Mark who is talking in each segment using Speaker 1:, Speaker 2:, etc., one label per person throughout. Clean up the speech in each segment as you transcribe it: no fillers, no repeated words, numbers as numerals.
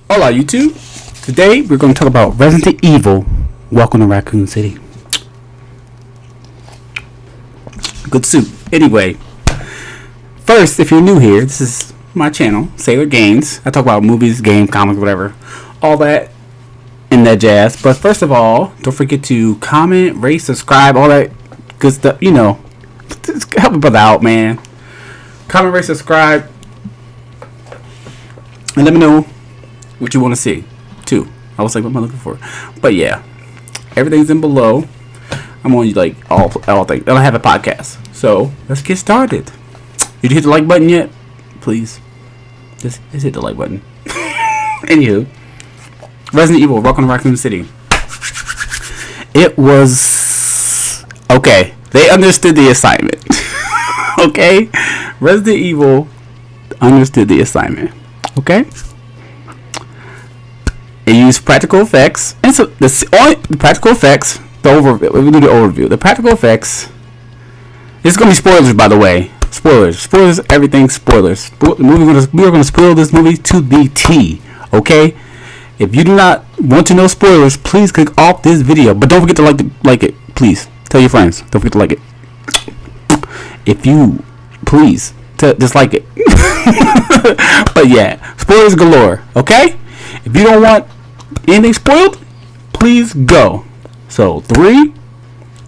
Speaker 1: Hola YouTube. Today we're going to talk about Resident Evil. Welcome to Raccoon City. Good soup. Anyway, first, if you're new here, this is my channel, Sailor Games. I talk about movies, games, comics, whatever, all that and that jazz. But first of all, don't forget to comment, rate, subscribe, all that good stuff. You know, just help a brother out, man. Comment, rate, subscribe, and let me know what you want to see too. I was like, what am I looking for? But yeah, everything's in below. I'm on like all things. And I have a podcast, so let's get started. Did you hit the like button yet? Please, just hit the like button. Anywho, Resident Evil: Welcome to Raccoon City. It was okay. They understood the assignment. Okay, Resident Evil understood the assignment. Okay. It used practical effects, and so the practical effects. The overview. We do the overview. The practical effects. This is gonna be spoilers, by the way. Spoilers. Everything. Spoilers. The movie. We are gonna spoil this movie to the T. Okay. If you do not want to know spoilers, please click off this video. But don't forget to like it. Please tell your friends. Don't forget to like it. If you please just like it. But yeah, spoilers galore. Okay. If you don't want anything spoiled, please go. So 3,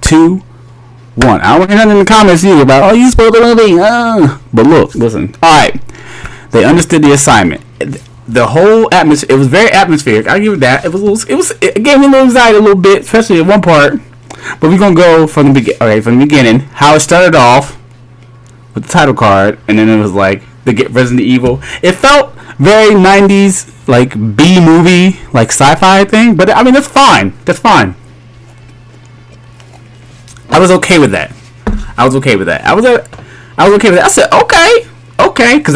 Speaker 1: 2, 1. I don't want to hear nothing in the comments either about, oh, you spoiled the movie. But look, listen. Alright. They understood the assignment. The whole atmosphere, it was very atmospheric. I'll give it that. It gave me a little anxiety a little bit, especially at one part. But we're gonna go from the beginning. How it started off with the title card, and then it was like the Resident Evil. It felt very 90s, like B movie, like sci-fi thing. But I mean, that's fine. That's fine. I was okay with that. I was okay with that. I said, okay, because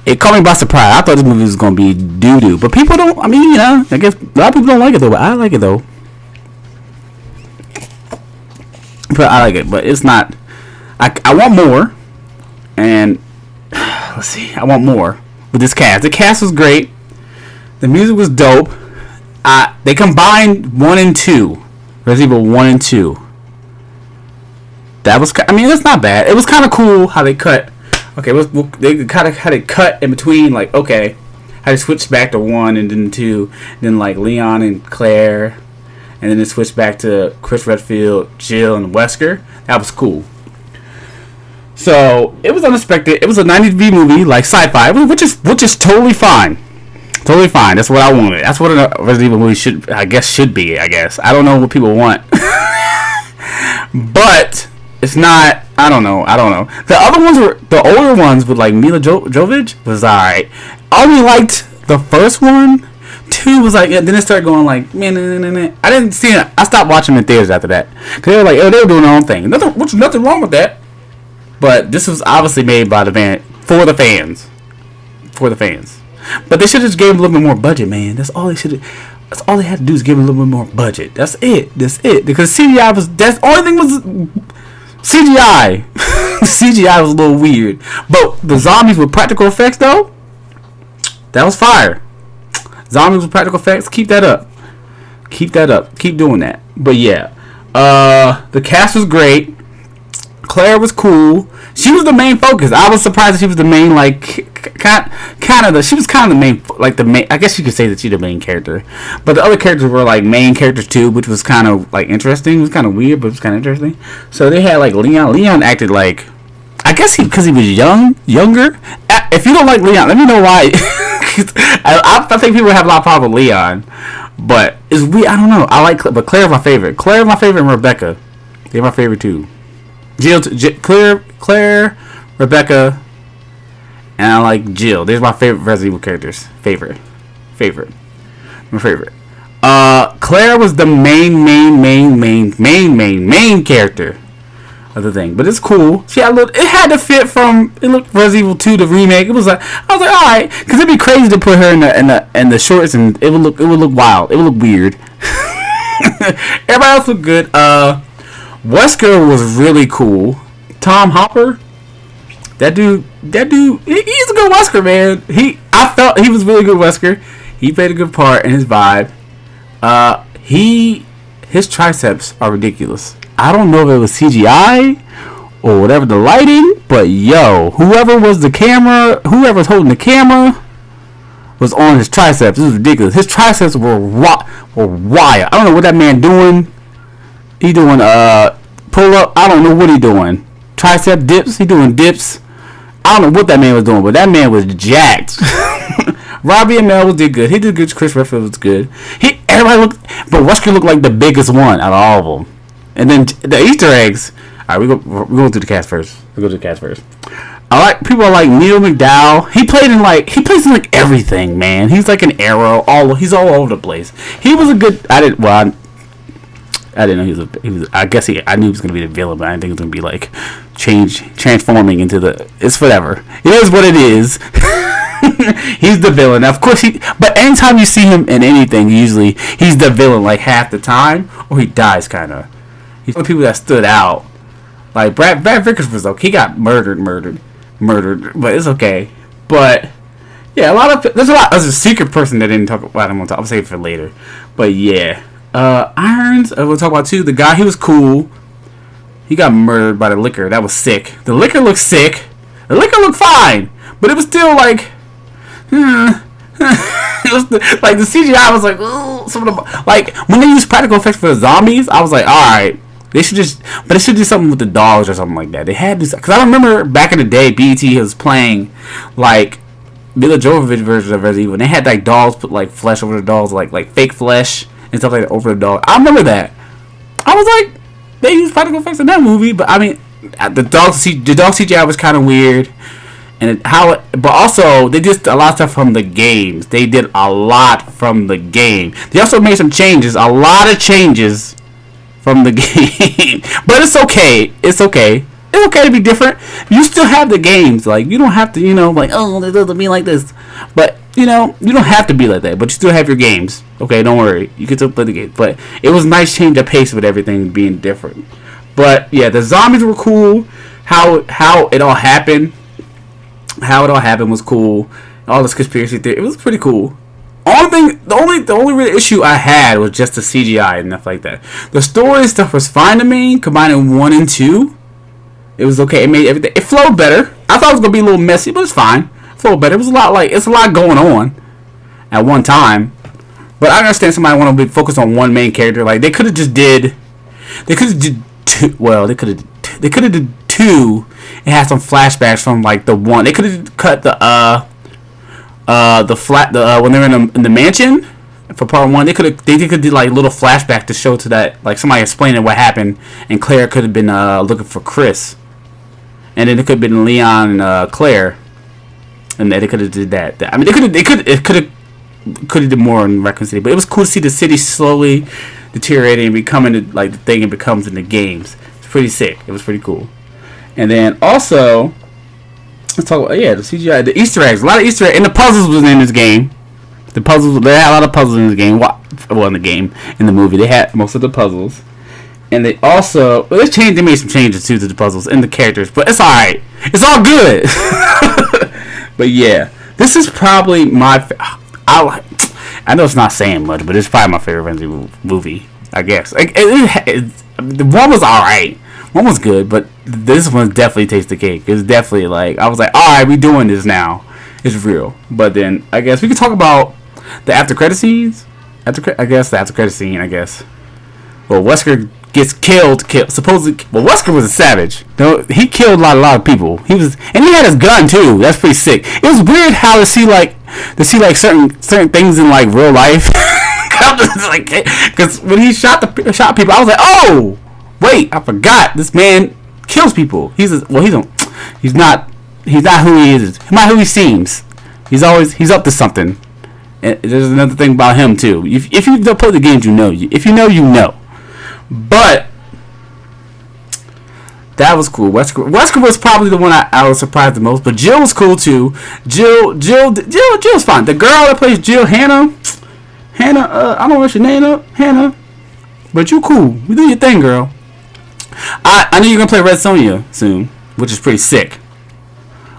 Speaker 1: it caught me by surprise. I thought this movie was gonna be doo-doo. But people don't. I mean, you know, I guess a lot of people don't like it though. But I like it though. But I like it. But it's not. I want more. And let's see. I want more with this cast. The cast was great. The music was dope. They combined 1 and 2. Resident Evil 1 and 2. That was, I mean, that's not bad. It was kind of cool how they cut. Okay, they kind of had it cut in between, like, okay, how they switched back to 1 and then 2, then like Leon and Claire, and then it switched back to Chris Redfield, Jill, and Wesker. That was cool. So it was unexpected. It was a 90s B movie, like sci-fi, which is totally fine. Totally fine. That's what I wanted. That's what a Resident Evil movie should be. I guess I don't know what people want, but it's not. I don't know. The other ones the older ones with like Mila Jovovich was alright. I only liked the first one. 2 was like, then it started going like, man. I didn't see it. I stopped watching in theaters after that because they were like, oh, they were doing their own thing. Nothing wrong with that. But this was obviously made by for the fans. But they should have just gave him a little bit more budget, man. That's all they had to do is give him a little bit more budget. That's it. Because CGI that's the only thing was CGI. CGI was a little weird. But the zombies with practical effects though, that was fire. Zombies with practical effects, keep that up. Keep doing that. But yeah. The cast was great. Claire was cool. She was the main focus. I was surprised that she was the main, like, she was kind of the main, like, I guess you could say that she's the main character. But the other characters were, like, main characters, too, which was kind of, like, interesting. It was kind of weird, but it was kind of interesting. So they had, like, Leon. Leon acted like, I guess because he was younger. If you don't like Leon, let me know why. I think people have a lot of problems with Leon. But it's weird. I don't know. But Claire's my favorite. And Rebecca. They're my favorite, too. Jill, Claire, Rebecca, and I like Jill. These are my favorite Resident Evil characters. Favorite. My favorite. Claire was the main character of the thing. But it's cool. It had to fit from Resident Evil 2 the remake. I was like, all right, because it'd be crazy to put her in the shorts and it would look wild. It would look weird. Everybody else looked good. Wesker was really cool. Tom Hopper, that dude that dude, he's a good Wesker, man. I felt he was really good Wesker. He played a good part in his vibe. His triceps are ridiculous. I don't know if it was CGI or whatever the lighting, but yo, whoever was holding the camera was on his triceps. This was ridiculous. His triceps were wild. I don't know what that man doing. He doing pull up. I don't know what he doing. Tricep dips. He doing dips. I don't know what that man was doing, but that man was jacked. Robbie and did good. He did good. Chris Redfield was good. But Wesker looked like the biggest one out of all of them. And then the Easter eggs. All right, we're going through the cast first. People are like Neil Mcdowell. He plays in like everything, man. He's like an Arrow. He's all over the place. He was a good. I didn't know he was. I knew he was gonna be the villain, but I didn't think it was gonna be like transforming into the. It's whatever. It is what it is. He's the villain. Now, of course, but anytime you see him in anything, usually he's the villain like half the time, or he dies kind of. He's one of the people that stood out. Like Brad Vickers was okay. He got murdered, but it's okay. But yeah, there's a secret person that didn't talk about him. I'll save it for later. But yeah, Irons. We'll talk about too. The guy, he was cool. He got murdered by the liquor. That was sick. The liquor looked sick. The liquor looked fine, but it was still like. It was like the CGI was like, like when they used practical effects for the zombies, I was like, all right, they should do something with the dogs or something like that. They had this because I remember back in the day, BET was playing like Mila Jovovich versions of Resident Evil. And they had like dolls put like flesh over the dolls, like fake flesh and stuff like that over the dog. I remember that. I was like, they used practical effects in that movie, but I mean, the dog CGI was kind of weird. But also they did a lot of stuff from the games. They did a lot from the game. They also made some changes, a lot of changes from the game. But it's okay. It's okay to be different. You still have the games. Like you don't have to, like it doesn't be like this. But you don't have to be like that. But you still have your games. Okay, don't worry. You can still play the game. But it was a nice change of pace with everything being different. But yeah, the zombies were cool. How it all happened. How it all happened was cool. All this conspiracy theory, it was pretty cool. The only real issue I had was just the CGI and stuff like that. The story stuff was fine to me. Combining 1 and 2, it was okay. It made everything. It flowed better. I thought it was gonna be a little messy, but it's fine. It flowed better. It was it's a lot going on at one time. But I understand somebody want to be focused on one main character. Like they could have just did. They could have did two. Well, they could have did 2. It had some flashbacks from like the 1. They could have cut when they were in the mansion for part 1. They could do like little flashback to show to that, like somebody explaining what happened, and Claire could have been looking for Chris, and then it could have been Leon and Claire, and they could have did that. I mean, they could have did more in Raccoon City, but it was cool to see the city slowly deteriorating and becoming like the thing it becomes in the games. It's pretty sick. It was pretty cool. And then also, let's talk about the CGI, the Easter eggs. A lot of Easter eggs, and the puzzles was in this game. They had a lot of puzzles in this game. In the movie, they had most of the puzzles, and they also they made some changes too to the puzzles and the characters. But it's all right. It's all good. But yeah, this is probably my. I know it's not saying much, but it's probably my favorite Resident Evil movie. I guess the one was all right. One was good, but this one definitely takes the cake. It's definitely like I was like, all right, we doing this now. It's real. But then I guess we could talk about the after credit scenes. The after credit scene. Well, Wesker gets killed. Supposedly, well, Wesker was a savage. He killed a lot of people. He had his gun too. That's pretty sick. It was weird how to see certain things in like real life. Because when he shot people, I was like, oh. Wait, I forgot. This man kills people. He's not who he is. He's not who he seems. He's up to something. And there's another thing about him too. If you don't play the games, you know. If you know, you know. But that was cool. Wesker was probably the one I was surprised the most. But Jill was cool too. Jill's fine. The girl that plays Jill, Hannah. I don't know what's your name up, Hannah. But you cool. You do your thing, girl. I know you're gonna play Red Sonja soon, which is pretty sick.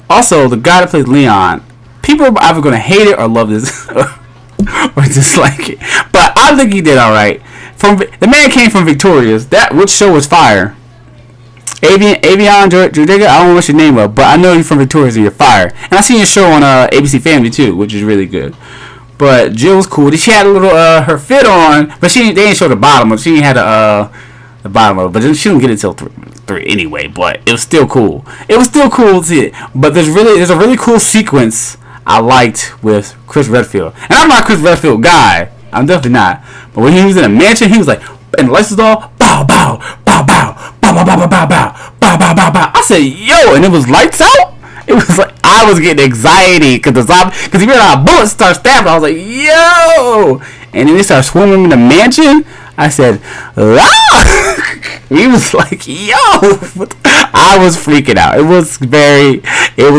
Speaker 1: Also, the guy that plays Leon, people are either gonna hate it or love this or dislike it. But I think he did all right. The man came from Victorious. Which show was fire? Avion Jordega, I don't know what your name was, but I know you're from Victorious and you're fire. And I seen your show on ABC Family too, which is really good. But Jill was cool. She had a little her fit on, but they didn't show the bottom of it. She didn't have the bottom of it, but she didn't get it till 3 anyway. But it was still cool. It was still cool to see it. But there's a really cool sequence I liked with Chris Redfield. And I'm not a Chris Redfield guy. I'm definitely not. But when he was in a mansion, he was like, and the lights was all bow bow bow bow bow bow bow bow bow bow bow bow bow. I said, yo, and it was lights out. It was like I was getting anxiety because he read how bullets start stabbing. I was like, yo, and then they start swimming in the mansion. I said, ah! He was like, yo, I was freaking out. It was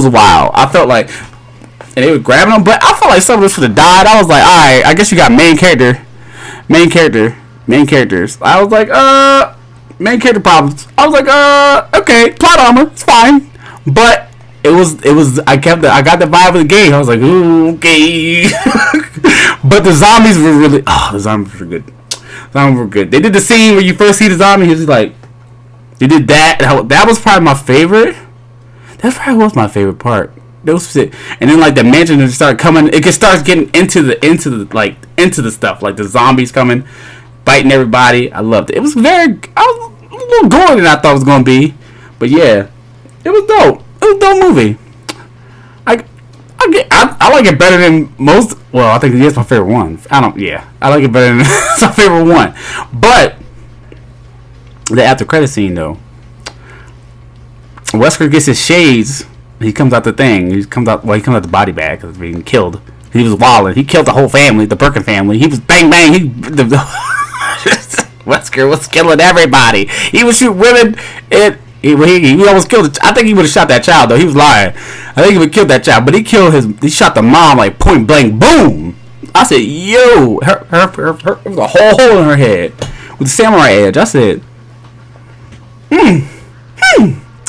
Speaker 1: wild. I felt like, and they were grabbing them, but I felt like some of us would have died. I was like, all right, I guess you got main characters. I was like, main character problems. I was like, okay, plot armor, it's fine, but. It was. I got the vibe of the game. I was like, ooh, okay. But the zombies were really. Oh, the zombies were good. They did the scene where you first see the zombie. He was like, they did that. That was probably my favorite. That probably was my favorite part. Those shit. And then like the mansion just started coming. It just starts getting into the stuff. Like the zombies coming, biting everybody. I loved it. It was I was a little gory than I thought it was gonna be. But yeah, it was dope. It was a dope movie. I like it better than most. Well, I think it's my favorite one. I like it better than it's my favorite one. But the after credit scene though, Wesker gets his shades. He comes out the thing. He comes out the body bag because he's being killed. He was wilding. He killed the whole family, the Birkin family. He was bang bang. Wesker was killing everybody. He would shoot women. He almost killed it. I think he would have shot that child though. He was lying. I think he would have killed that child, but he shot the mom like point blank. Boom! I said, yo, her there was a whole hole in her head with the samurai edge. I said,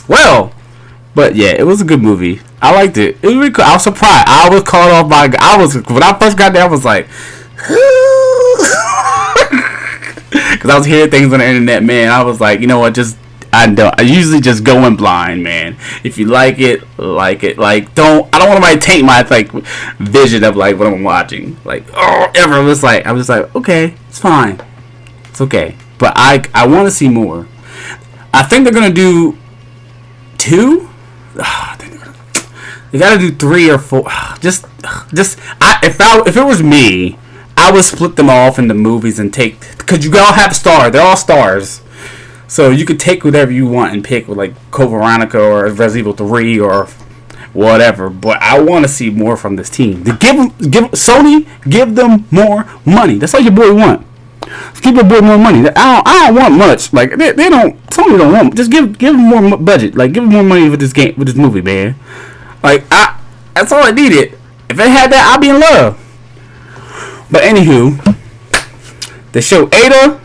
Speaker 1: well, but yeah, it was a good movie. I liked it. It was really cool. I was surprised. I was caught off by. When I first got there, I was like, because I was hearing things on the internet, man. I was like, you know what, I usually just go in blind, man. If you like it. Like, I don't want anybody to taint my vision of like what I'm watching. Like, I was just like, okay, it's fine, it's okay. But I want to see more. I think they're gonna do 2. They gotta do 3 or 4. If it was me, I would split them off into movies and because you all have stars. They're all stars. So you could take whatever you want and pick with like Code Veronica or Resident Evil 3 or whatever. But I want to see more from this team. Sony, give them more money. That's all your boy want. Give your boy more money. I don't want much. Like Sony don't want. Just give them more budget. Like give them more money for this movie, man. Like that's all I needed. If it had that, I'd be in love. But anywho, they show Ada.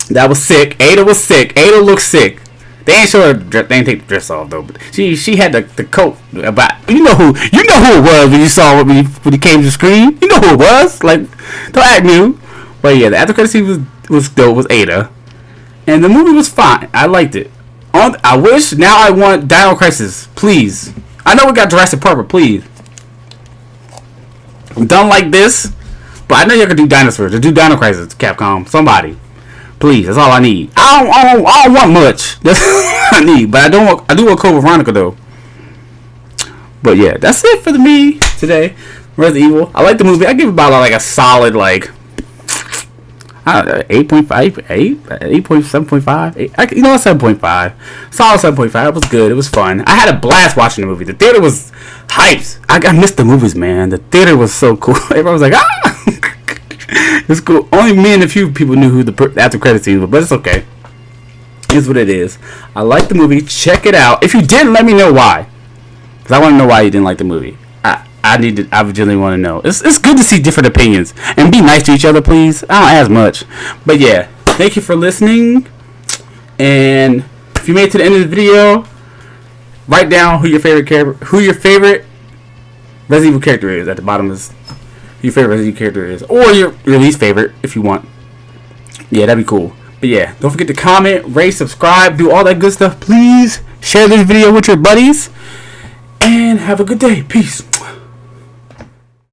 Speaker 1: That was sick. Ada was sick. Ada looked sick. They ain't show her. They ain't take the dress off though. But she had the coat. About you know who it was when you saw when he came to the screen. You know who it was. Like don't act new. But yeah, the after credit scene was dope. Was Ada, and the movie was fine. I liked it. I wish now I want Dino Crisis. Please. I know we got Jurassic Park, but please. I'm done like this. But I know you can do dinosaurs. Just do Dino Crisis, Capcom. Somebody. Please, that's all I need. I don't want much. That's all I need. But I do want Code Veronica though. But yeah, that's it for me today. Resident Evil. I like the movie. I give it about like a solid 8.5, 7.5. You know, 7.5. Solid 7.5. It was good. It was fun. I had a blast watching the movie. The theater was hyped. I missed the movies, man. The theater was so cool. Everyone was like, ah. It's cool. Only me and a few people knew who the after credit scene was, but it's okay. It's what it is. I like the movie. Check it out. If you didn't, let me know why. Because I want to know why you didn't like the movie. I genuinely want to know. It's good to see different opinions. And be nice to each other, please. I don't ask much. But yeah, thank you for listening. And if you made it to the end of the video, Write down who your favorite Resident Evil character is. At the bottom is who your favorite Resident Evil character is, or your least favorite if you want. Yeah, that'd be cool. But yeah, don't forget to comment, rate, subscribe, do all that good stuff. Please share this video with your buddies, and have a good day. Peace.